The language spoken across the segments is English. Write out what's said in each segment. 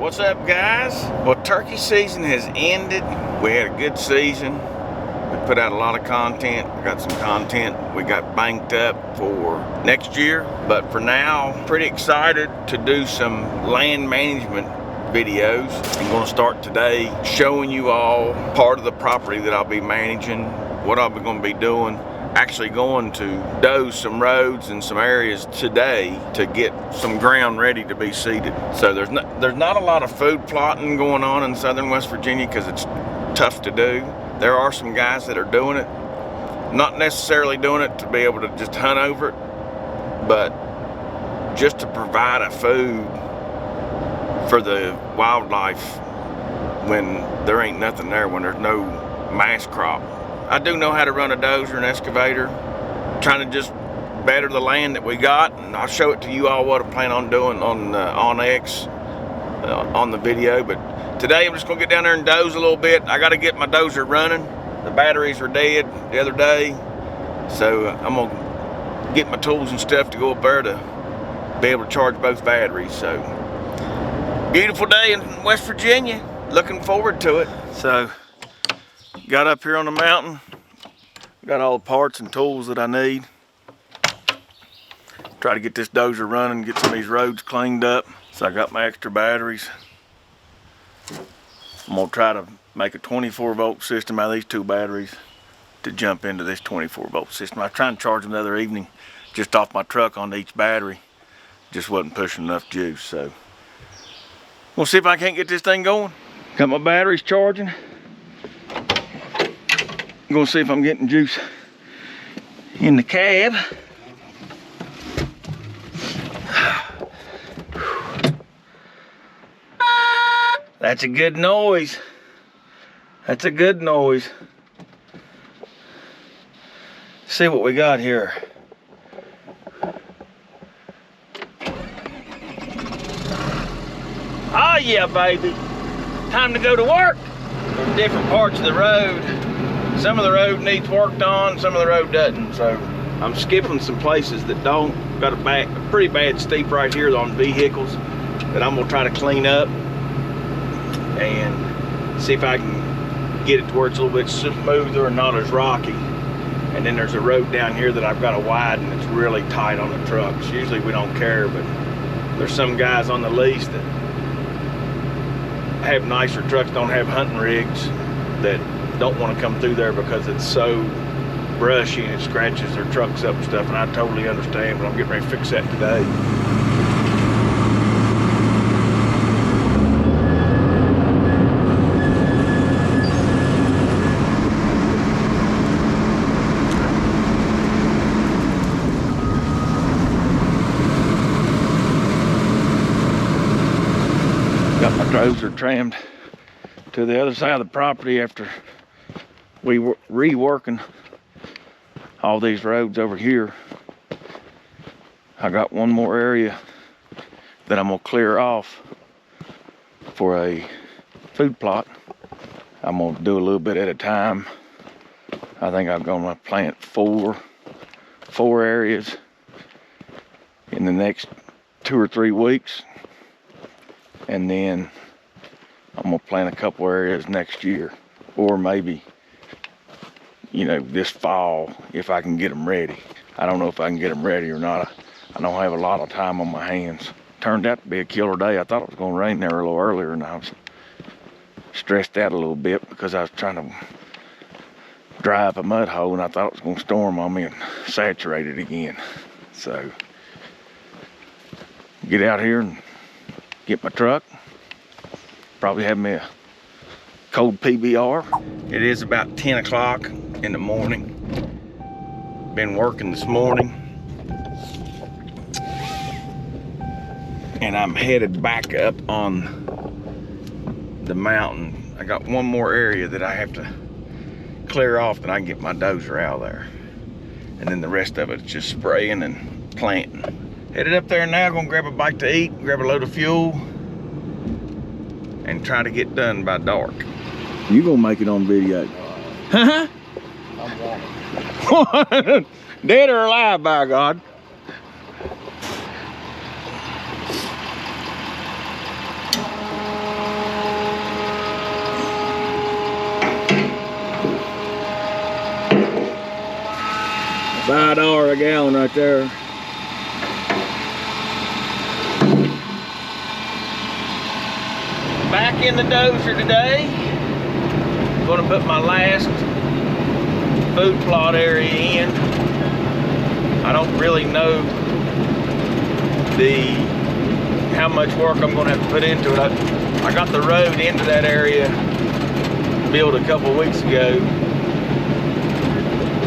What's up, guys? Well, turkey season has ended. We had a good season. We put out a lot of content. We got some content we got banked up for next year. But for now, pretty excited to do some land management videos. I'm going to start today showing you all part of the property that I'll be managing, what I'll be going to be doing. Actually going to doze some roads and some areas today to get some ground ready to be seeded. So there's not a lot of food plotting going on in southern West Virginia because it's tough to do. There are some guys that are doing it, not necessarily doing it to be able to just hunt over it, but just to provide a food for the wildlife when there ain't nothing there, when there's no mass crop. I do know how to run a dozer and excavator, trying to just better the land that we got, and I'll show it to you all what I plan on doing on X on the video. But today I'm just gonna get down there and doze a little bit. I got to get my dozer running. The batteries were dead the other day, so I'm gonna get my tools and stuff to go up there to be able to charge both batteries. So beautiful day in West Virginia. Looking forward to it. So got up here on the mountain, got all the parts and tools that I need. Try to get this dozer running, get some of these roads cleaned up. So I got my extra batteries. I'm gonna try to make a 24-volt system out of these two batteries to jump into this 24-volt system. I was trying to charge them the other evening just off my truck on each battery. Just wasn't pushing enough juice, so we'll see if I can't get this thing going. Got my batteries charging. I'm gonna see if I'm getting juice in the cab. That's a good noise. That's a good noise. See what we got here. Oh yeah, baby. Time to go to work. There's different parts of the road. Some of the road needs worked on, some of the road doesn't. So I'm skipping some places that don't. Got a pretty bad steep right here on vehicles that I'm gonna try to clean up and see if I can get it to where it's a little bit smoother and not as rocky. And then there's a road down here that I've got to widen that's really tight on the trucks. Usually we don't care, but there's some guys on the lease that have nicer trucks, don't have hunting rigs, that don't want to come through there because it's so brushy and it scratches their trucks up and stuff, and I totally understand, but I'm getting ready to fix that today. Got my dozer trammed to the other side of the property after we were reworking all these roads over here. I got one more area that I'm gonna clear off for a food plot. I'm gonna do a little bit at a time. I think I'm gonna plant four areas in the next 2 or 3 weeks, and then I'm gonna plant a couple areas next year, or maybe, you know, this fall if I can get them ready. I don't know if I can get them ready or not. I don't have a lot of time on my hands. Turned out to be a killer day. I thought it was gonna rain there a little earlier, and I was stressed out a little bit because I was trying to dry up a mud hole, and I thought it was gonna storm on me and saturate it again. So get out here and get my truck. Probably have me a cold PBR. It is about 10 o'clock in the morning. Been working this morning, and I'm headed back up on the mountain. I got one more area that I have to clear off, then I can get my dozer out of there, and then the rest of it's just spraying and planting. Headed up there now, gonna grab a bite to eat, grab a load of fuel, and try to get done by dark. You gonna make it on video? Huh? I'm wanted. Dead or alive, by God. $5 a gallon right there. Back in the dozer today. Gonna put my last food plot area in. I don't really know how much work I'm gonna have to put into it. I got the road into that area built a couple weeks ago,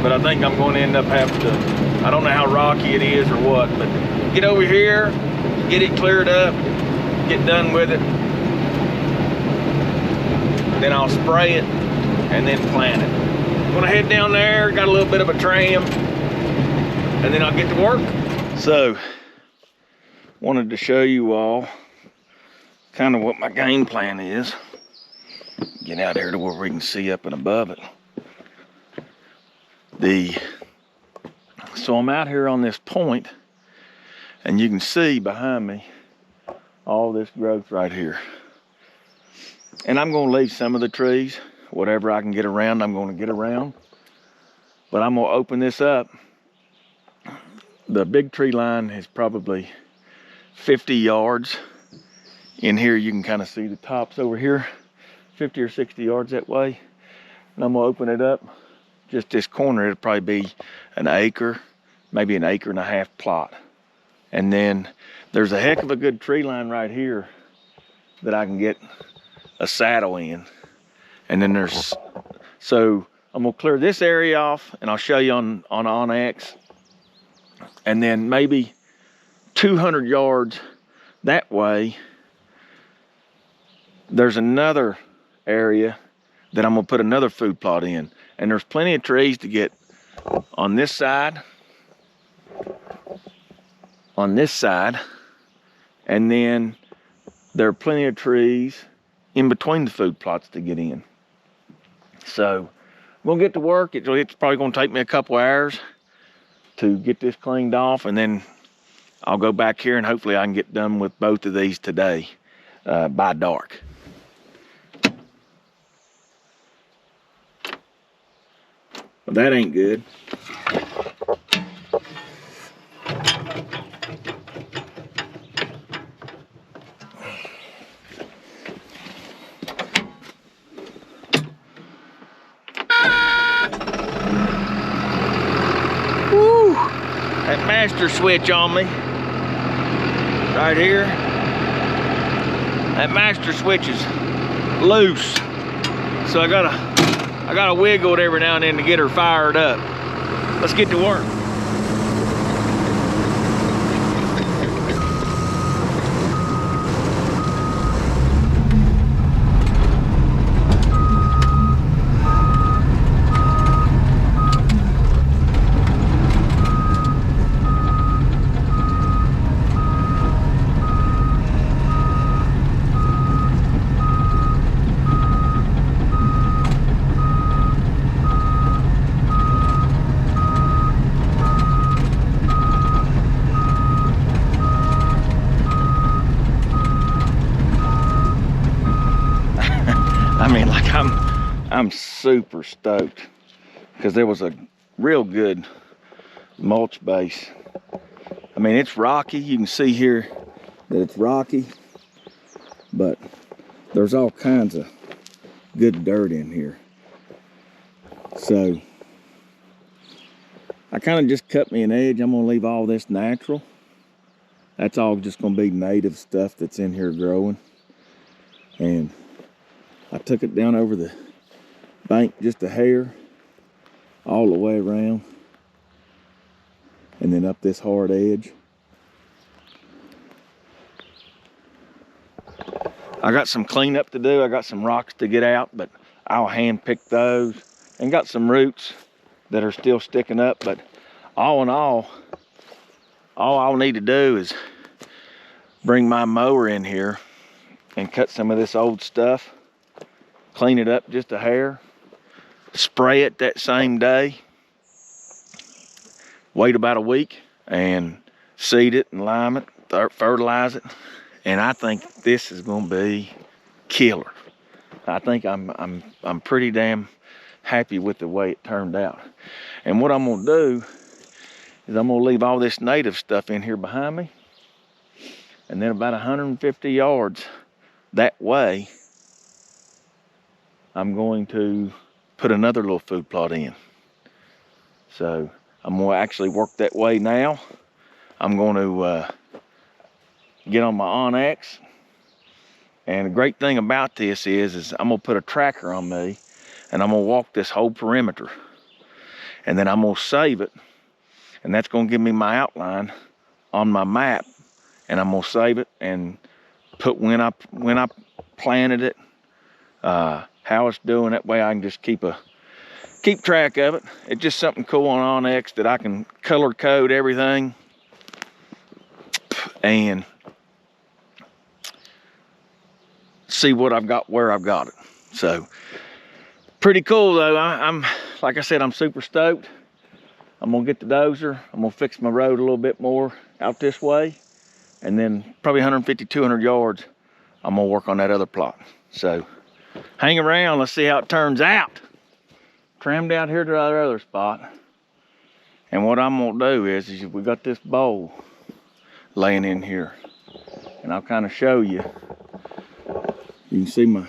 but I think I'm going to end up having to, I don't know how rocky it is or what, but get over here, get it cleared up, get done with it, then I'll spray it and then plant it. I'm gonna head down there, got a little bit of a tram, and then I'll get to work. So, wanted to show you all kind of what my game plan is. Get out here to where we can see up and above it. So I'm out here on this point, and you can see behind me all this growth right here. And I'm gonna leave some of the trees, whatever I can get around, I'm gonna get around. But I'm gonna open this up. The big tree line is probably 50 yards. In here you can kind of see the tops over here, 50 or 60 yards that way. And I'm gonna open it up. Just this corner, it'll probably be an acre, maybe an acre and a half plot. And then there's a heck of a good tree line right here that I can get a saddle in. And then there's, so I'm gonna clear this area off and I'll show you on Onyx. And then maybe 200 yards that way, there's another area that I'm gonna put another food plot in. And there's plenty of trees to get on this side, and then there are plenty of trees in between the food plots to get in. So I'm gonna get to work. It's probably gonna take me a couple hours to get this cleaned off, and then I'll go back here and hopefully I can get done with both of these today by dark. Well, that ain't good. Woo! That master switch on me right here. That master switch is loose, so I gotta wiggle it every now and then to get her fired up. Let's get to work. I mean, like I'm super stoked because there was a real good mulch base. I mean, it's rocky. You can see here that it's rocky, but there's all kinds of good dirt in here. So I kind of just cut me an edge. I'm gonna leave all this natural. That's all just gonna be native stuff that's in here growing. And I took it down over the bank just a hair, all the way around, and then up this hard edge. I got some cleanup to do. I got some rocks to get out, but I'll hand pick those. And got some roots that are still sticking up, but all in all I'll need to do is bring my mower in here and cut some of this old stuff, clean it up just a hair, spray it that same day, wait about a week, and seed it and lime it, fertilize it, and I think this is gonna be killer. I think I'm pretty damn happy with the way it turned out. And what I'm gonna do is I'm gonna leave all this native stuff in here behind me. And then about 150 yards that way, I'm going to put another little food plot in. So I'm gonna actually work that way now. I'm going to get on my Onyx. And the great thing about this is I'm gonna put a tracker on me and I'm gonna walk this whole perimeter. And then I'm gonna save it. And that's gonna give me my outline on my map. And I'm gonna save it and put when I planted it, how it's doing. That way I can just keep track of it. It's just something cool on Onyx that I can color code everything and see what I've got, where I've got it. So pretty cool though. I'm like I said, I'm super stoked. I'm gonna get the dozer. I'm gonna fix my road a little bit more out this way, and then probably 150, 200 yards, I'm gonna work on that other plot. So hang around, let's see how it turns out. Trimmed out here to our other spot. And what I'm gonna do is we got this bowl laying in here. And I'll kind of show you. You can see my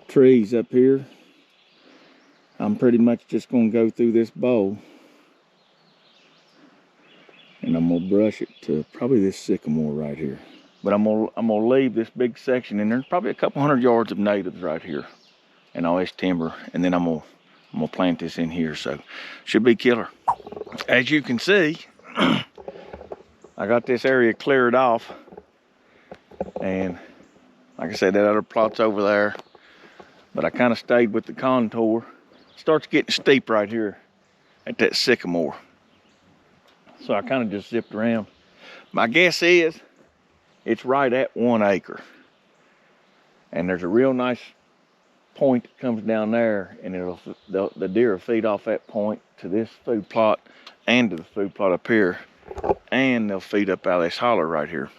trees up here. I'm pretty much just gonna go through this bowl. And I'm gonna brush it to probably this sycamore right here. But I'm gonna leave this big section in there. There's probably a couple 100 yards of natives right here. And all this timber. And then I'm gonna plant this in here, so should be killer. As you can see, I got this area cleared off, and like I said, that other plot's over there, but I kind of stayed with the contour. It starts getting steep right here at that sycamore, so I kind of just zipped around. My guess is it's right at 1 acre, and there's a real nice point that comes down there, and the deer will feed off that point to this food plot and to the food plot up here, and they'll feed up out of this holler right here.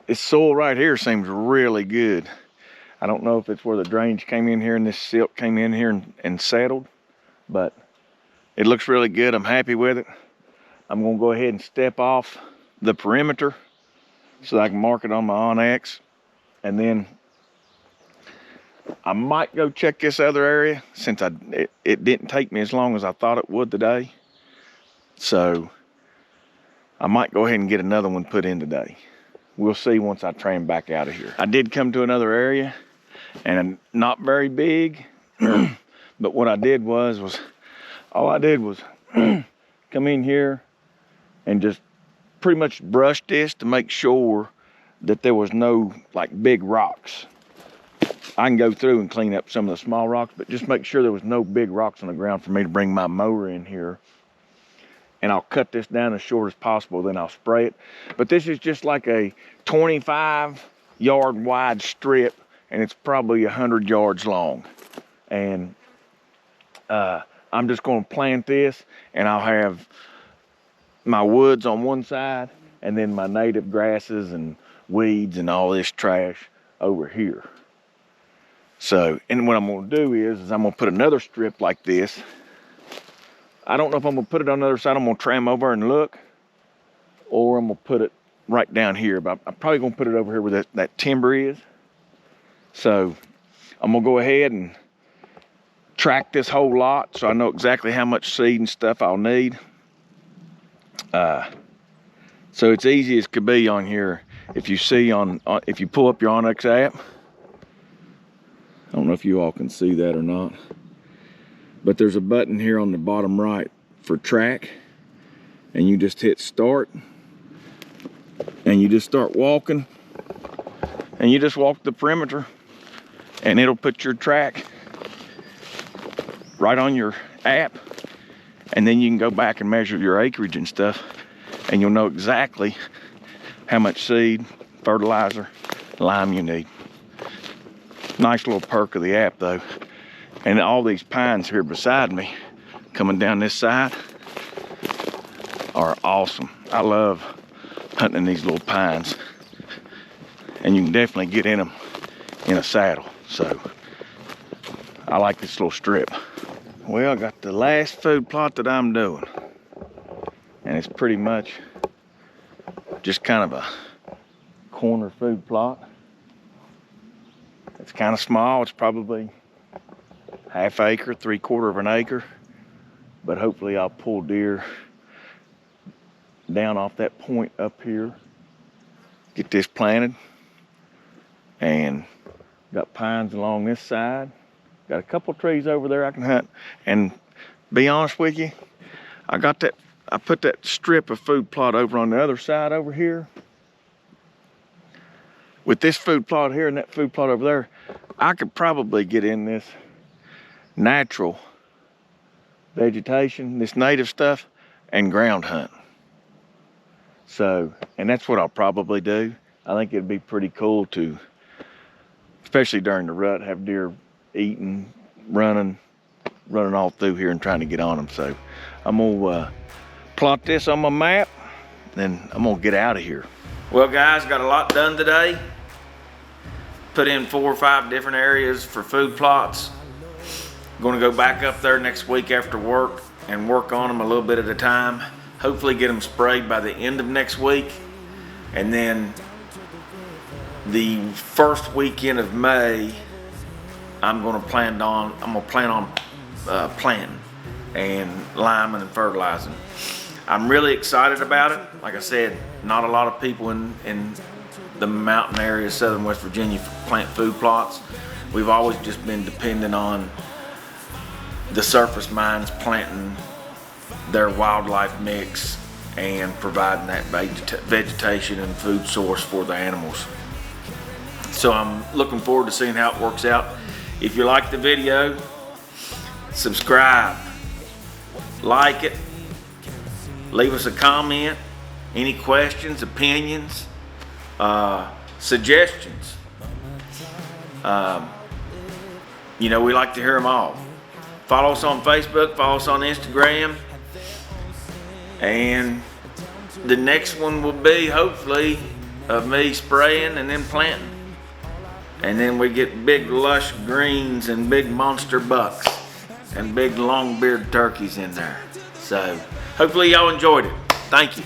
This soil right here seems really good. I don't know if it's where the drainage came in here and this silt came in here and settled, but it looks really good. I'm happy with it. I'm gonna go ahead and step off the perimeter so I can mark it on my Onyx, and then I might go check this other area since it didn't take me as long as I thought it would today. So I might go ahead and get another one put in today. We'll see once I train back out of here. I did come to another area, and not very big, but what I did was all I did was come in here and just pretty much brush this to make sure that there was no like big rocks. I can go through and clean up some of the small rocks, but just make sure there was no big rocks on the ground for me to bring my mower in here. And I'll cut this down as short as possible, then I'll spray it. But this is just like a 25-yard wide strip, and it's probably 100 yards long. And I'm just gonna plant this, and I'll have my woods on one side, and then my native grasses and weeds and all this trash over here. So, and what I'm gonna do is I'm gonna put another strip like this. I don't know if I'm gonna put it on the other side. I'm gonna tram over and look, or I'm gonna put it right down here. But I'm probably gonna put it over here where that timber is. So I'm gonna go ahead and track this whole lot so I know exactly how much seed and stuff I'll need. So it's easy as could be on here. If you see if you pull up your Onyx app, I don't know if you all can see that or not, but there's a button here on the bottom right for track, and you just hit start, and you just start walking, and you just walk the perimeter, and it'll put your track right on your app, and then you can go back and measure your acreage and stuff, and you'll know exactly how much seed, fertilizer, lime you need. Nice little perk of the app though. And all these pines here beside me, coming down this side, are awesome. I love hunting in these little pines. And you can definitely get in them in a saddle. So I like this little strip. Well, I got the last food plot that I'm doing. And it's pretty much just kind of a corner food plot. It's kind of small. It's probably half acre, 3/4 of an acre. But hopefully I'll pull deer down off that point up here. Get this planted. And got pines along this side. Got a couple trees over there I can hunt. And be honest with you, I put that strip of food plot over on the other side over here. With this food plot here and that food plot over there, I could probably get in this natural vegetation, this native stuff, and ground hunt. So, and that's what I'll probably do. I think it'd be pretty cool to, especially during the rut, have deer eating, running all through here and trying to get on them. So I'm gonna plot this on my map, then I'm gonna get out of here. Well guys, got a lot done today. Put in 4 or 5 different areas for food plots. Gonna go back up there next week after work and work on them a little bit at a time. Hopefully get them sprayed by the end of next week. And then the first weekend of May, I'm gonna plan on planting and liming and fertilizing. I'm really excited about it. Like I said, not a lot of people in the mountain area of southern West Virginia plant food plots. We've always just been dependent on the surface mines planting their wildlife mix and providing that vegetation and food source for the animals. So I'm looking forward to seeing how it works out. If you like the video, subscribe, like it, leave us a comment, any questions, opinions, suggestions. You know, we like to hear them all. Follow us on Facebook, follow us on Instagram, and the next one will be hopefully of me spraying and then planting. And then we get big lush greens and big monster bucks and big long-bearded turkeys in there. So hopefully y'all enjoyed it. Thank you.